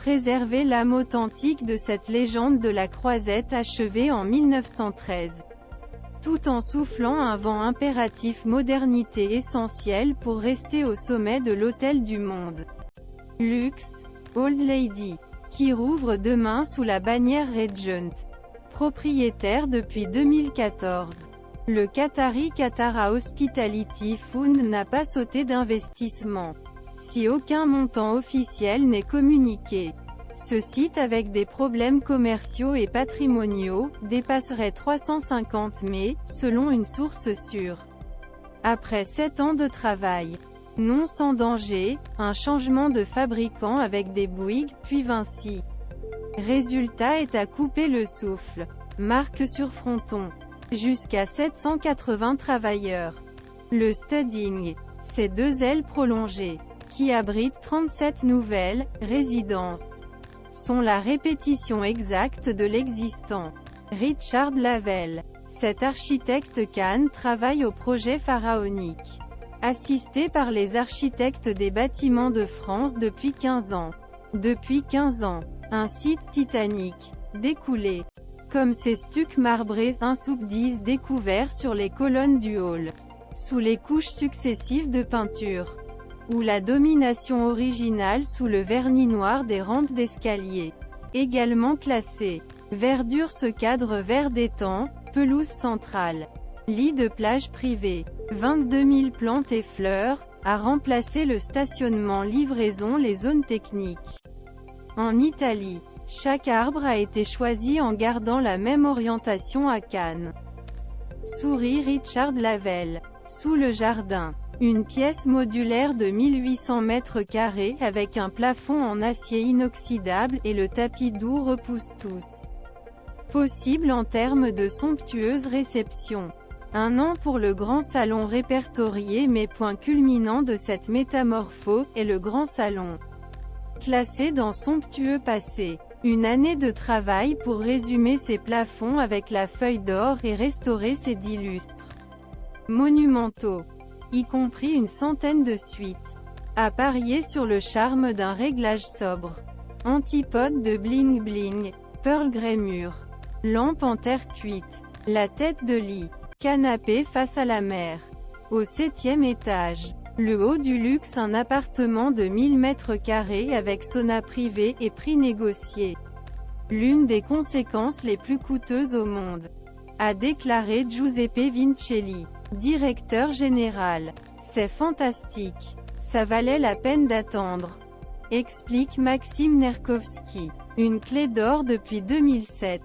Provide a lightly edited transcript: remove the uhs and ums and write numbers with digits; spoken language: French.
préserver l'âme authentique de cette légende de la croisette achevée en 1913. Tout en soufflant un vent impératif modernité essentielle pour rester au sommet de l'hôtel du monde. Luxe, Old Lady, qui rouvre demain sous la bannière Regent. Propriétaire depuis 2014. Le Qatari Qatara Hospitality Fund n'a pas sauté d'investissement. Si aucun montant officiel n'est communiqué. Ce site avec des problèmes commerciaux et patrimoniaux, dépasserait 350 mai, selon une source sûre. Après 7 ans de travail. Non sans danger, un changement de fabricant avec des Bouygues, puis Vinci. Résultat est à couper le souffle. Marque sur fronton. Jusqu'à 780 travailleurs. Le Studding. Ses 2 ailes prolongées, qui abritent 37 nouvelles résidences, sont la répétition exacte de l'existant. Richard Lavelle. Cet architecte Cannes travaille au projet pharaonique. Assisté par les architectes des bâtiments de France depuis 15 ans. Depuis 15 ans, un site titanique, découlé. Comme ces stucs marbrés insoupdis découverts sur les colonnes du hall. Sous les couches successives de peinture. Ou la domination originale sous le vernis noir des rampes d'escalier. Également classé. Verdure ce cadre vert d'étang, pelouse centrale. Lit de plage privée. 22 000 plantes et fleurs, a remplacé le stationnement livraison les zones techniques. En Italie, chaque arbre a été choisi en gardant la même orientation à Cannes. Souris Richard Lavelle. Sous le jardin. Une pièce modulaire de 1800 mètres carrés avec un plafond en acier inoxydable et le tapis doux repousse tous. Possible en termes de somptueuse réception. 1 an pour le grand salon répertorié mais point culminant de cette métamorphose est le grand salon. Classé dans somptueux passé. Une année de travail pour résumer ses plafonds avec la feuille d'or et restaurer ses 10 lustres. Monumentaux. Y compris une centaine de suites. À parier sur le charme d'un réglage sobre. Antipode de bling bling. Pearl grey mur. Lampe en terre cuite. La tête de lit. Canapé face à la mer. Au 7e étage. Le haut du luxe, un appartement de 1000 mètres carrés avec sauna privé et prix négocié. L'une des conséquences les plus coûteuses au monde. A déclaré Giuseppe Vincelli, directeur général. C'est fantastique. Ça valait la peine d'attendre. Explique Maxime Nerkovski. Une clé d'or depuis 2007.